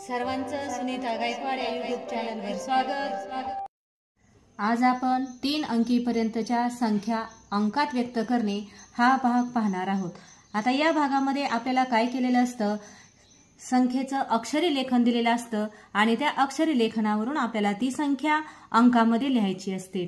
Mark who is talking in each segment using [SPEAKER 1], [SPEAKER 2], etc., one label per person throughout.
[SPEAKER 1] सर्वांचं सुनीता गायकवाड या यूट्यूब चॅनलवर स्वागत। आज आपण 3 अंकीपर्यंतच्या संख्या अंकात व्यक्त करणे हा भाग पाहणार आहोत। आता या भागामध्ये आपल्याला काय केलेलं असतं, संख्येचं अक्षरी लेखन दिलेलं असतं आणि त्या अक्षरी लेखनावरून आपल्याला ती संख्या अंकामध्ये लिहायची असते।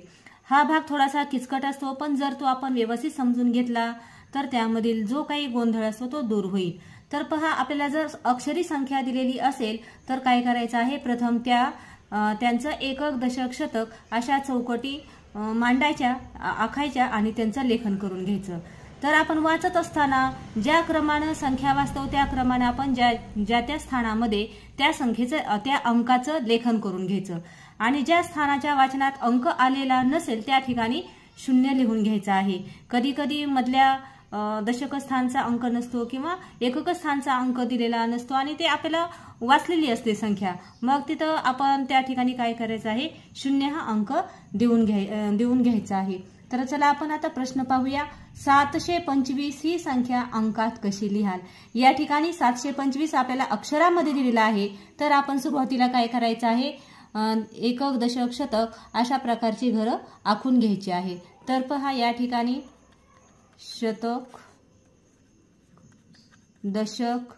[SPEAKER 1] हा भाग थोडासा किचकट असतो, पण जर तो आपण व्यवस्थित समजून घेतला तर त्यामधील जो काही गोंधळ असतो तो दूर होईल। तर पहा, आपल्याला जर अक्षरी संख्या दिलेली असेल तर काय करायचं आहे, प्रथम त्यांचं एकक, दशक, शतक अशा चौकटी मांडायच्या, आखायच्या आणि त्यांचं लेखन करून घ्यायचं। तर आपण वाचत असताना ज्या क्रमाने संख्या वाचतो त्या क्रमाने आपण ज्या त्या स्थानामध्ये त्या संख्येचं, त्या अंकाचं लेखन करून घ्यायचं आणि ज्या स्थानाच्या वाचनात अंक आलेला नसेल त्या ठिकाणी 0 लिहून घ्यायचं आहे। कधी कधी मधल्या दशक स्थानचा अंक नसतो किंवा एकक स्थानचा अंक दिलेला नसतो आणि ते आपल्याला वाचलेली असते संख्या, मग तिथं आपण त्या ठिकाणी काय करायचं आहे, 0 हा अंक देऊन घ्यायचा आहे। तर चला आपण आता प्रश्न पाहूया। 725 ही संख्या अंकात कशी लिहाल। या ठिकाणी 725 आपल्याला अक्षरामध्ये दिलेला आहे, तर आपण सुरुवातीला काय करायचं आहे, एकक, दशक, शतक अशा प्रकारची घरं आखून घ्यायची आहे। तर पहा, या ठिकाणी शतक, दशक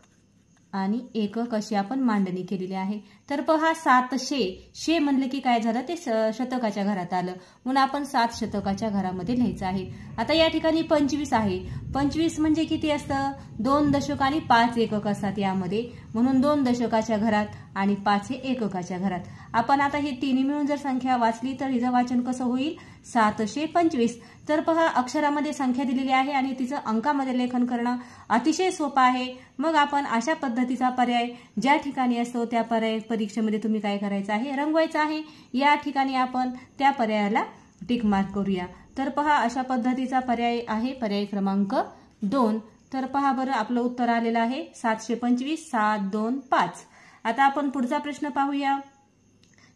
[SPEAKER 1] आणि एकक अशी आपण मांडणी केलेली आहे। तर पहा, 700 म्हणले की काय झालं, ते शतकाच्या घरात आलं, म्हणून आपण 7 शतकाच्या घरामध्ये लिहायचं आहे। आता या ठिकाणी 25 आहे, 25 म्हणजे किती असतं, 2 दशक आणि 5 एकक असतात यामध्ये, म्हणून 2 दशकाच्या घरात आणि 5 हे एककाच्या घरात। आपण आता हे तिन्ही मिळून जर संख्या वाचली तर हिचं वाचन कसं होईल, 725। तर पहा, अक्षरामध्ये संख्या दिलेली आहे आणि तिचं अंकामध्ये लेखन करणं अतिशय सोपं आहे। मग आपण अशा पद्धतीचा पर्याय ज्या ठिकाणी असतो त्या पर्याय परीक्षेमध्ये तुम्ही काय करायचं आहे, रंगवायचं आहे। या ठिकाणी आपण त्या पर्यायाला टिक मार्क करूया। तर पहा, अशा पद्धतीचा पर्याय आहे पर्याय क्रमांक 2। तर पहा बरं, आपलं उत्तर आलेलं आहे 725, 7, 2, 5। आता आपण पुढचा प्रश्न पाहूया।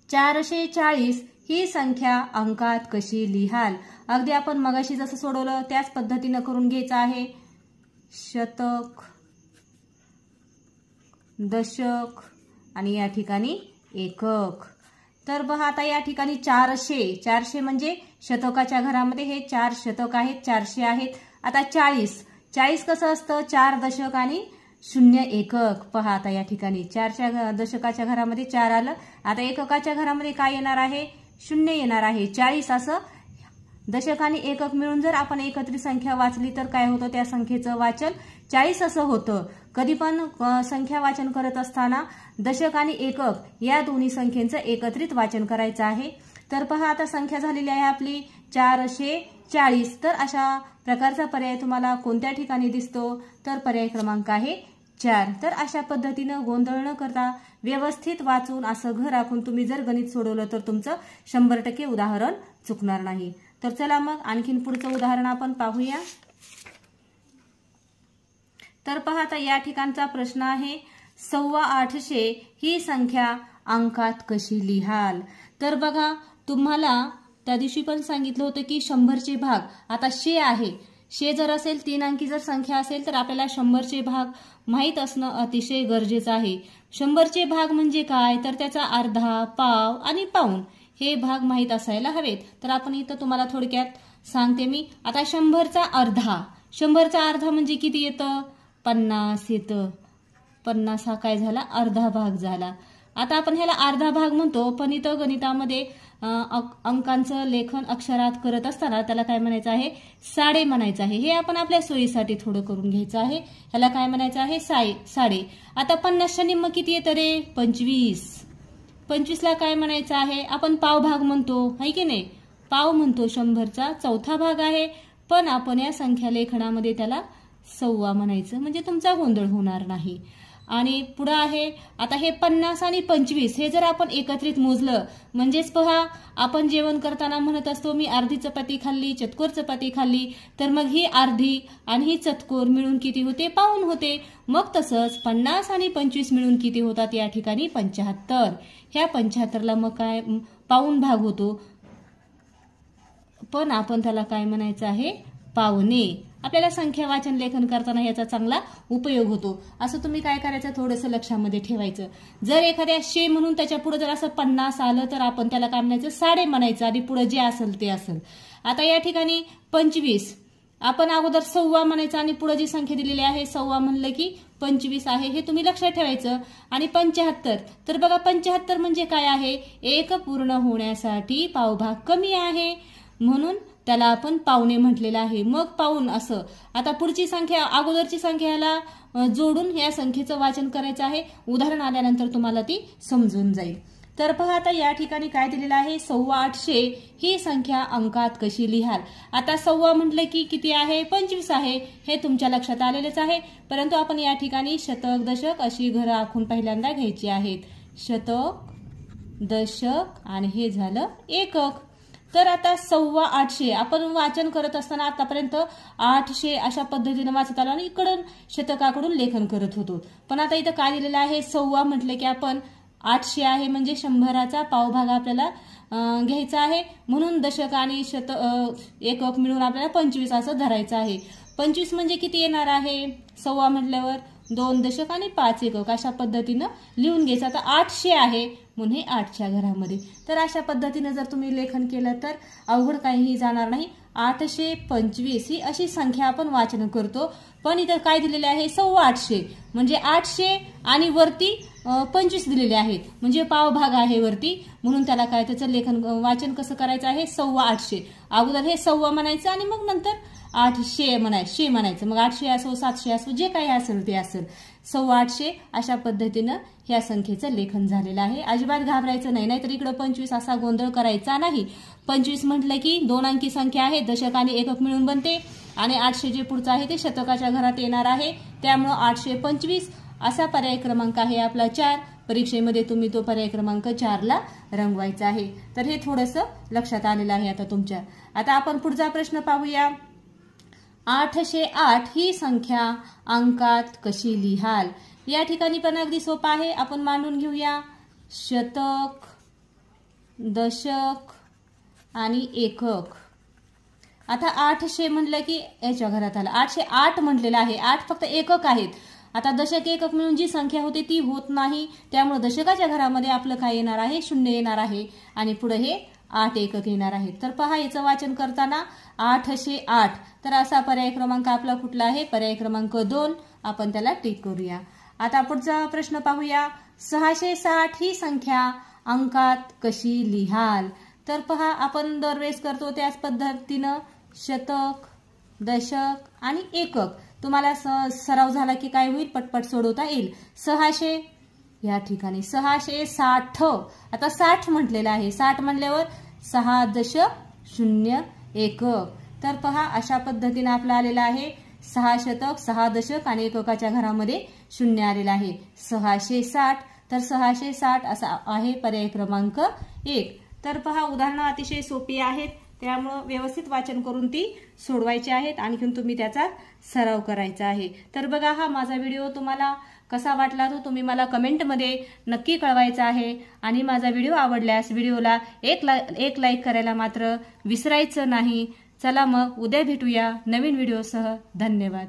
[SPEAKER 1] 440 ही संख्या अंकात कशी लिहाल। अगदी आपण मगाशी जसं सोडवलं त्याच पद्धतीने करून घ्यायचं आहे। शतक, दशक आणि या ठिकाणी एकक। तर पहा, आता या ठिकाणी 400 म्हणजे शतकाच्या घरामध्ये हे 4 शतक आहेत, 400 आहेत। आता 40 कसं असतं, 4 दशक आणि 0 एकक। पहा, आता या ठिकाणी 4च्या दशकाच्या घरामध्ये 4 आलं, आता एककाच्या घरामध्ये काय येणार आहे, 0 येणार आहे। 40 असं दशक आणि एकक मिळून जर आपण एकत्रित संख्या वाचली तर काय होतं, त्या संख्येचं वाचन 40 असं होतं। कधी पण संख्या वाचन करत असताना दशक आणि एकक या दोन्ही संख्येचं एकत्रित वाचन करायचं आहे। तर पहा, आता संख्या झालेली आहे आपली 440। तर अशा प्रकारचा पर्याय तुम्हाला कोणत्या ठिकाणी दिसतो, तर पर्याय क्रमांक आहे 4। तर अशा पद्धतीनं गोंधळ न करता व्यवस्थित वाचून असं घर आखून तुम्ही जर गणित सोडवलं तर तुमचं 100% उदाहरण चुकणार नाही। तर चला मग आणखीन पुढचं उदाहरण आपण पाहूया। तर पहा, आता या ठिकाणचा प्रश्न आहे 825 ही संख्या अंकात कशी लिहाल। तर बघा, तुम्हाला त्या दिवशी पण सांगितलं होतं की 100चे भाग, आता 100 आहे, 100 जर असेल, 3 अंकी जर संख्या असेल तर आपल्याला 100चे भाग माहीत असणं अतिशय गरजेचं आहे। 100चे भाग म्हणजे काय, तर त्याचा अर्धा, पाव आणि पाऊण हे भाग माहीत असायला हवेत। तर आपण इथं तुम्हाला थोडक्यात सांगते मी। आता 100चा अर्धा म्हणजे किती येतं, 50 येतं। 50 हा काय झाला, अर्धा भाग झाला। आता आपण ह्याला अर्धा भाग म्हणतो, पण इथं गणितामध्ये अंकांचं लेखन अक्षरात करत असताना त्याला काय म्हणायचं आहे, साडे म्हणायचं आहे। हे आपण आपल्या सोयीसाठी थोडं करून घ्यायचं आहे। ह्याला काय म्हणायचं आहे, साडे। आता 50च्या निम्म किती येतं रे, 25। 25ला काय म्हणायचं आहे, आपण पाव भाग म्हणतो, है की नाही, पाव म्हणतो, 100चा चौथा भाग आहे, पण आपण या संख्या लेखनामध्ये त्याला 1/4 म्हणायचं, म्हणजे तुमचा गोंधळ होणार नाही। आणि पुढे आहे, आता हे 50 आणि 25 हे जर आपण एकत्रित मोजलं, म्हणजेच पहा, आपण जेवण करताना म्हणत असतो मी अर्धी चपाती खाल्ली, चतकोर चपाती खाल्ली, तर मग ही अर्धी आणि ही चतकोर मिळून किती होते, पाऊण होते। मग तसंच 50 आणि 25 मिळून किती होतात, या ठिकाणी 75। ह्या 75ला मग काय, पाऊण भाग होतो, पण आपण त्याला काय म्हणायचं आहे, पावणे। आपल्याला संख्या वाचन लेखन करताना याचा चांगला उपयोग होतो. असं तुम्ही काय करायचं, थोडंसं लक्षामध्ये ठेवायचं. जर एखाद्या शे म्हणून त्याच्या पुढे जर असं 50 आलं तर आपण त्याला काय म्हणायचं, साडे म्हणायचं आणि पुढे जे असेल ते असेल. आता या ठिकाणी 25 आपण अगोदर सव्वा म्हणायचं आणि पुढे जी संख्या दिलेली आहे सव्वा म्हणलं की 25 आहे, हे तुम्ही लक्षात ठेवायचं. आणि 75 तर बघा 75 म्हणजे काय आहे, एक पूर्ण होण्यासाठी पावभाग कमी आहे म्हणून त्याला आपण पावणे म्हटलेलं आहे. मग पाऊण असं. आता पुढची संख्या अगोदरची संख्याला जोडून या संख्येचं वाचन करायचं आहे. उदाहरण आल्यानंतर तुम्हाला ती समजून जाईल. तर पहा आता या ठिकाणी काय दिलेलं आहे, 825 ही संख्या अंकात कशी लिहाल. आता सव्वा म्हटलं की किती आहे, 25 आहे, हे तुमच्या लक्षात आलेलेच आहे. परंतु आपण या ठिकाणी शतक दशक अशी घरं आखून पहिल्यांदा घ्यायची आहेत. शतक, दशक आणि हे झालं एकक. तर आता 825 आपण वाचन करत असताना आतापर्यंत 800 अशा पद्धतीने वाचत आलो आणि इकडून शतकाकडून लेखन करत होतो. पण आता इथं काय दिलेलं आहे, सव्वा म्हटलं की आपण 800 आहे म्हणजे 100चा पावभाग आपल्याला घ्यायचा आहे. म्हणून दशक आणि एकक मिळून आपल्याला 25 असं धरायचं आहे. 25 म्हणजे किती येणार आहे, सव्वा म्हटल्यावर 2 दशक आणि 5 एकक अशा पद्धतीनं लिहून घ्यायचं. आता 800 आहे म्हणून हे 8च्या घरामध्ये. तर अशा पद्धतीनं जर तुम्ही लेखन केलं तर अवघड काहीही जाणार नाही. 825 ही अशी संख्या आपण वाचन करतो. पण इथं काय दिलेले आहे, 825 म्हणजे 800 आणि वरती 25 दिलेले आहेत म्हणजे पावभाग आहे वरती, म्हणून त्याला काय त्याचं लेखन वाचन कसं करायचं आहे, 825. अगोदर हे सव्वा म्हणायचं आणि मग नंतर 800 म्हणायचं. मग 800 असो 700 असो जे काही असेल ते असेल. 825 अशा पद्धतीनं ह्या संख्येचं लेखन झालेलं आहे. अजिबात घाबरायचं नाही, नाहीतर इकडं 25 असा गोंधळ करायचा नाही. 25 म्हटलं की 2 अंकी संख्या आहे, दशक आणि एकक मिळून बनते आणि 800 जे पुढचं आहे ते शतकाच्या घरात येणार आहे. त्यामुळं 825 असा पर्याय क्रमांक आहे आपला 4. परीक्षेमध्ये तुम्ही तो पर्याय क्रमांक 4ला रंगवायचा आहे. तर हे थोडंसं लक्षात आलेलं आहे आता तुमच्या. आता आपण पुढचा प्रश्न पाहूया. 808 ही संख्या अंकात कशी लिहाल. या ठिकाणी पण अगदी सोपं आहे, आपण मांडून घेऊया. शतक, दशक आणि एकक. आता 800 म्हटलं की याच्या घरात आलं, 808 म्हटलेलं आहे. 8 फक्त एकक आहेत. आता दशक एकक मिळून जी संख्या होते ती होत नाही, त्यामुळे दशकाच्या घरामध्ये आपलं काय येणार आहे, 0 येणार आहे आणि पुढे हे 8 एकक येणार आहेत. तर पहा याचं वाचन करताना 808 तर असा पर्याय क्रमांक आपला कुठला आहे, पर्याय क्रमांक 2. आपण त्याला टिक करूया. आता पुढचा प्रश्न पाहूया. 660 ही संख्या अंकात कशी लिहाल. तर पहा आपण दरवेळेस करतो त्याच पद्धतीनं शतक, दशक आणि एकक. तुम्हाला सराव झाला की काय होईल, पटपट सोडवता येईल. 600 या ठिकाणी 660. आता 60 म्हटलेलं आहे, 60 म्हणल्यावर 6.0 एकक. तर पहा अशा पद्धतीने आपला आलेला आहे 6 शतक, 6 दशक आणि एककाच्या घरामध्ये 0 आलेला आहे. 660 तर 660 असा आहे पर्याय क्रमांक 1. तर पहा उदाहरणं अतिशय सोपी आहेत, त्यामुळे व्यवस्थित वाचन करून ती सोडवायची आहेत. आणखीन तुम्ही त्याचा सराव करायचा आहे. तर बघा हा माझा व्हिडिओ तुम्हाला कसा वाटला तो तुम्ही मला कमेंटमध्ये नक्की कळवायचा आहे. आणि माझा व्हिडिओ आवडल्यास व्हिडिओला एक लाईक करायला मात्र विसरायचं नाही. चला मग उद्या भेटूया नवीन व्हिडिओसह. धन्यवाद.